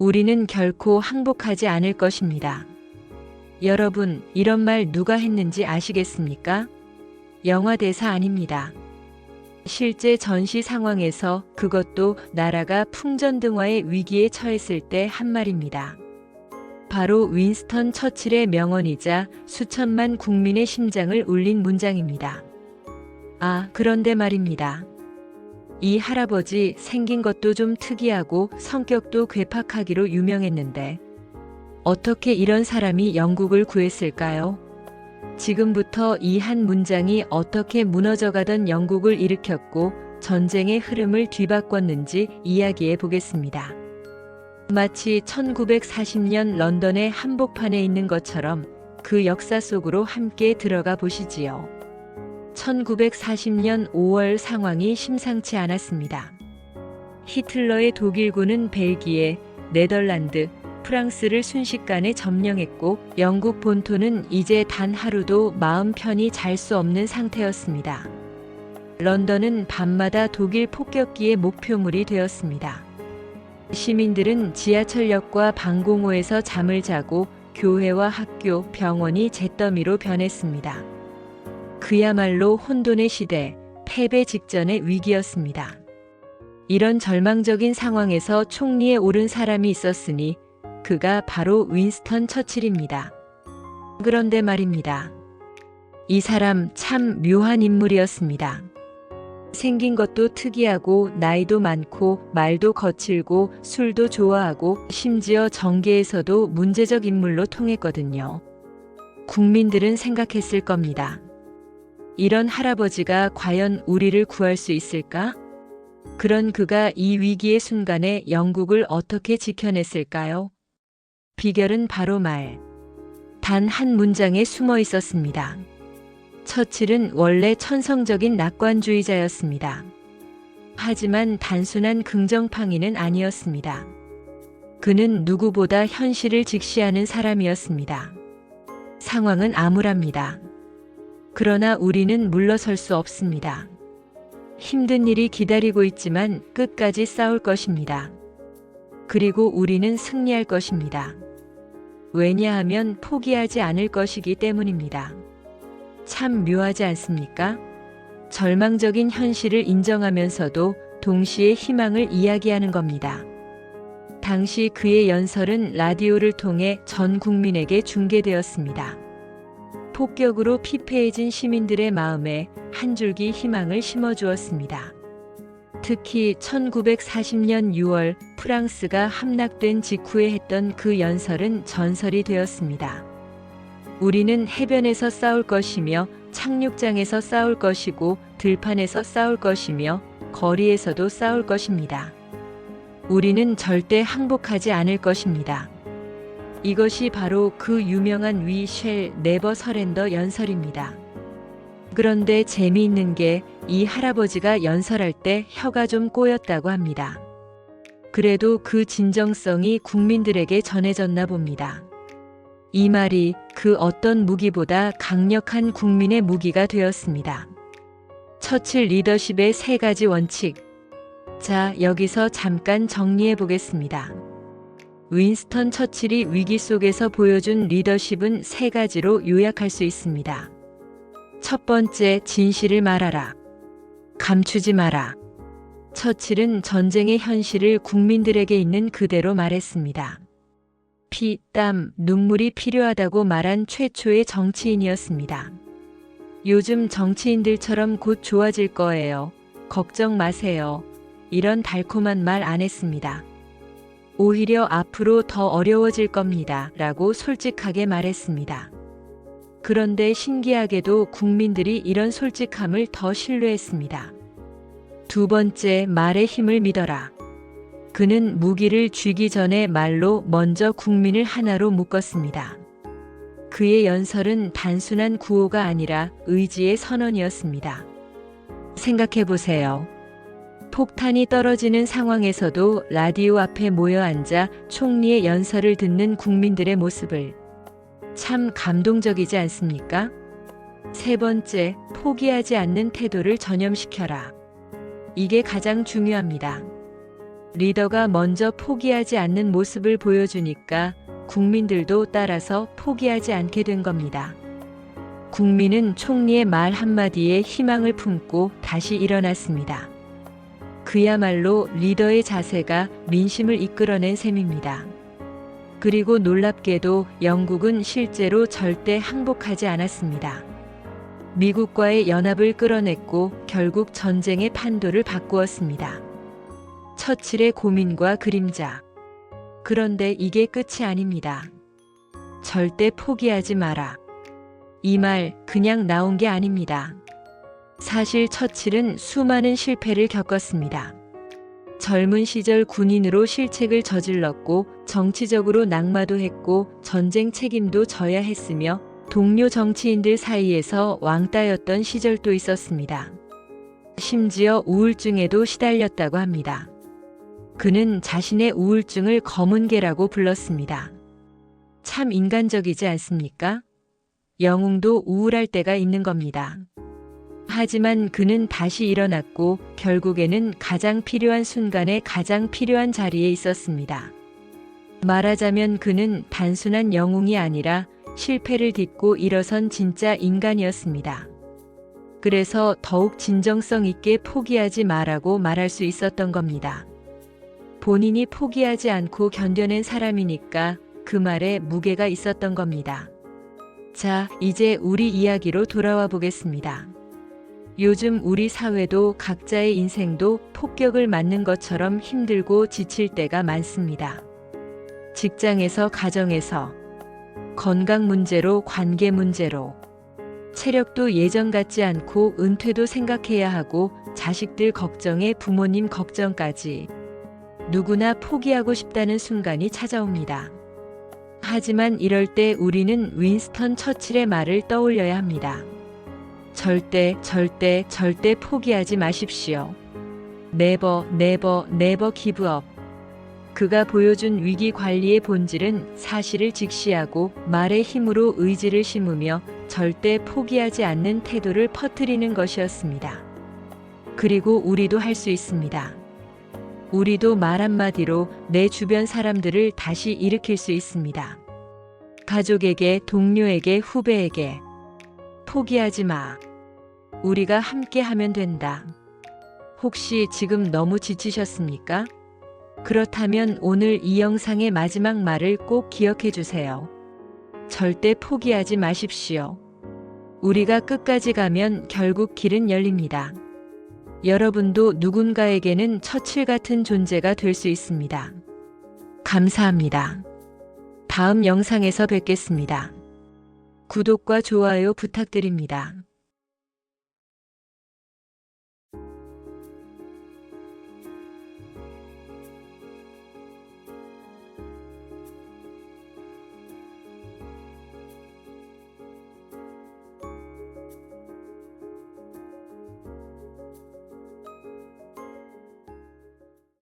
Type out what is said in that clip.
우리는 결코 항복하지 않을 것입니다. 여러분, 이런 말 누가 했는지 아시겠습니까? 영화 대사 아닙니다. 실제 전시 상황에서, 그것도 나라가 풍전등화의 위기에 처했을 때 한 말입니다. 바로 윈스턴 처칠의 명언이자 수천만 국민의 심장을 울린 문장입니다. 그런데 말입니다. 이 할아버지 생긴 것도 좀 특이하고 성격도 괴팍하기로 유명했는데 어떻게 이런 사람이 영국을 구했을까요? 지금부터 이 한 문장이 어떻게 무너져가던 영국을 일으켰고 전쟁의 흐름을 뒤바꿨는지 이야기해 보겠습니다. 마치 1940년 런던의 한복판에 있는 것처럼 그 역사 속으로 함께 들어가 보시지요. 1940년 5월 상황이 심상치 않았습니다. 히틀러의 독일군은 벨기에, 네덜란드, 프랑스를 순식간에 점령했고 영국 본토는 이제 단 하루도 마음 편히 잘 수 없는 상태였습니다. 런던은 밤마다 독일 폭격기의 목표물이 되었습니다. 시민들은 지하철역과 방공호에서 잠을 자고 교회와 학교, 병원이 잿더미로 변했습니다. 그야말로 혼돈의 시대, 패배 직전의 위기였습니다. 이런 절망적인 상황에서 총리에 오른 사람이 있었으니 그가 바로 윈스턴 처칠입니다. 그런데 말입니다. 이 사람 참 묘한 인물이었습니다. 생긴 것도 특이하고 나이도 많고 말도 거칠고 술도 좋아하고 심지어 정계에서도 문제적 인물로 통했거든요. 국민들은 생각했을 겁니다. 이런 할아버지가 과연 우리를 구할 수 있을까? 그런 그가 이 위기의 순간에 영국을 어떻게 지켜냈을까요? 비결은 바로 말. 단 한 문장에 숨어 있었습니다. 처칠은 원래 천성적인 낙관주의자였습니다. 하지만 단순한 긍정팡이는 아니었습니다. 그는 누구보다 현실을 직시하는 사람이었습니다. 상황은 암울합니다. 그러나 우리는 물러설 수 없습니다. 힘든 일이 기다리고 있지만 끝까지 싸울 것입니다. 그리고 우리는 승리할 것입니다. 왜냐하면 포기하지 않을 것이기 때문입니다. 참 묘하지 않습니까? 절망적인 현실을 인정하면서도 동시에 희망을 이야기하는 겁니다. 당시 그의 연설은 라디오를 통해 전 국민에게 중계되었습니다. 폭격으로 피폐해진 시민들의 마음에 한 줄기 희망을 심어주었습니다. 특히 1940년 6월 프랑스가 함락된 직후에 했던 그 연설은 전설이 되었습니다. 우리는 해변에서 싸울 것이며 착륙장에서 싸울 것이고 들판에서 싸울 것이며 거리에서도 싸울 것입니다. 우리는 절대 항복하지 않을 것입니다. 이것이 바로 그 유명한 We shall never surrender 연설입니다. 그런데 재미있는 게 이 할아버지가 연설할 때 혀가 좀 꼬였다고 합니다. 그래도 그 진정성이 국민들에게 전해졌나 봅니다. 이 말이 그 어떤 무기보다 강력한 국민의 무기가 되었습니다. 처칠 리더십의 3가지 원칙. 자, 여기서 잠깐 정리해 보겠습니다. 윈스턴 처칠이 위기 속에서 보여준 리더십은 3가지로 요약할 수 있습니다. 첫 번째, 진실을 말하라. 감추지 마라. 처칠은 전쟁의 현실을 국민들에게 있는 그대로 말했습니다. 피, 땀, 눈물이 필요하다고 말한 최초의 정치인이었습니다. 요즘 정치인들처럼 곧 좋아질 거예요. 걱정 마세요. 이런 달콤한 말 안 했습니다. 오히려 앞으로 더 어려워질 겁니다. 라고 솔직하게 말했습니다. 그런데 신기하게도 국민들이 이런 솔직함을 더 신뢰했습니다. 두 번째, 말의 힘을 믿어라. 그는 무기를 쥐기 전에 말로 먼저 국민을 하나로 묶었습니다. 그의 연설은 단순한 구호가 아니라 의지의 선언이었습니다. 생각해 보세요. 폭탄이 떨어지는 상황에서도 라디오 앞에 모여 앉아 총리의 연설을 듣는 국민들의 모습을. 참 감동적이지 않습니까? 세 번째, 포기하지 않는 태도를 전염시켜라. 이게 가장 중요합니다. 리더가 먼저 포기하지 않는 모습을 보여주니까 국민들도 따라서 포기하지 않게 된 겁니다. 국민은 총리의 말 한마디에 희망을 품고 다시 일어났습니다. 그야말로 리더의 자세가 민심을 이끌어낸 셈입니다. 그리고 놀랍게도 영국은 실제로 절대 항복하지 않았습니다. 미국과의 연합을 끌어냈고 결국 전쟁의 판도를 바꾸었습니다. 처칠의 고민과 그림자. 그런데 이게 끝이 아닙니다. 절대 포기하지 마라. 이 말 그냥 나온 게 아닙니다. 사실 처칠은 수많은 실패를 겪었습니다. 젊은 시절 군인으로 실책을 저질렀고 정치적으로 낙마도 했고 전쟁 책임도 져야 했으며 동료 정치인들 사이에서 왕따였던 시절도 있었습니다. 심지어 우울증에도 시달렸다고 합니다. 그는 자신의 우울증을 검은 개라고 불렀습니다. 참 인간적이지 않습니까? 영웅도 우울할 때가 있는 겁니다. 하지만 그는 다시 일어났고 결국에는 가장 필요한 순간에 가장 필요한 자리에 있었습니다. 말하자면 그는 단순한 영웅이 아니라 실패를 딛고 일어선 진짜 인간이었습니다. 그래서 더욱 진정성 있게 포기하지 마라고 말할 수 있었던 겁니다. 본인이 포기하지 않고 견뎌낸 사람이니까 그 말에 무게가 있었던 겁니다. 자, 이제 우리 이야기로 돌아와 보겠습니다. 요즘 우리 사회도 각자의 인생도 폭격을 맞는 것처럼 힘들고 지칠 때가 많습니다. 직장에서, 가정에서, 건강 문제로, 관계 문제로, 체력도 예전 같지 않고 은퇴도 생각해야 하고 자식들 걱정에 부모님 걱정까지 누구나 포기하고 싶다는 순간이 찾아옵니다. 하지만 이럴 때 우리는 윈스턴 처칠의 말을 떠올려야 합니다. 절대, 절대, 절대 포기하지 마십시오. Never, never, never give up. 그가 보여준 위기 관리의 본질은 사실을 직시하고 말의 힘으로 의지를 심으며 절대 포기하지 않는 태도를 퍼뜨리는 것이었습니다. 그리고 우리도 할 수 있습니다. 우리도 말 한마디로 내 주변 사람들을 다시 일으킬 수 있습니다. 가족에게, 동료에게, 후배에게 포기하지 마. 우리가 함께 하면 된다. 혹시 지금 너무 지치셨습니까? 그렇다면 오늘 이 영상의 마지막 말을 꼭 기억해 주세요. 절대 포기하지 마십시오. 우리가 끝까지 가면 결국 길은 열립니다. 여러분도 누군가에게는 처칠 같은 존재가 될 수 있습니다. 감사합니다. 다음 영상에서 뵙겠습니다. 구독과 좋아요 부탁드립니다.